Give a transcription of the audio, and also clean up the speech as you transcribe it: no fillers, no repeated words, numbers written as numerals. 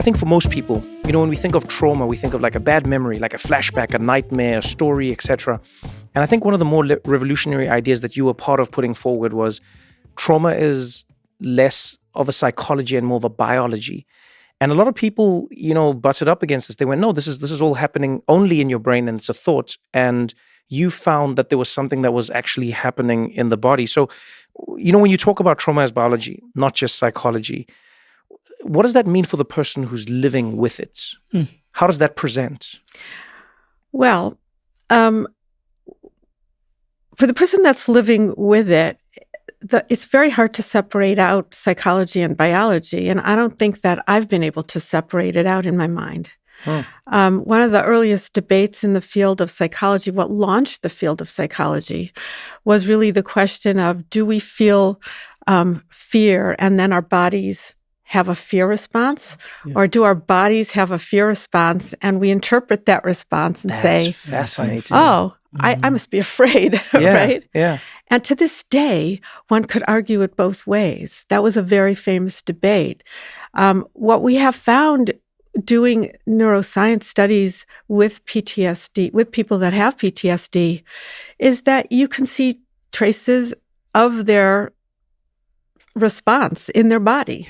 I think for most people, when we think of trauma, we think of like a bad memory, like a flashback, a nightmare, a story, etc. And I think one of the more revolutionary ideas that you were part of putting forward was trauma is less of a psychology and more of a biology. And a lot of people, butted up against this. They went, no, this is all happening only in your brain and it's a thought. And you found that there was something that was actually happening in the body. So, when you talk about trauma as biology, not just psychology, what does that mean for the person who's living with it? How does that present? Well, for the person that's living with it, it's very hard to separate out psychology and biology. And I don't think that I've been able to separate it out in my mind. One of the earliest debates in the field of psychology, what launched the field of psychology, was really the question of, do we feel fear and then our bodies have a fear response? Yeah. Or do our bodies have a fear response and we interpret that response and say, fascinating. Oh, I must be afraid, right? Yeah. And to this day, one could argue it both ways. That was a very famous debate. What we have found doing neuroscience studies with PTSD, with people that have PTSD, is that you can see traces of their response in their body.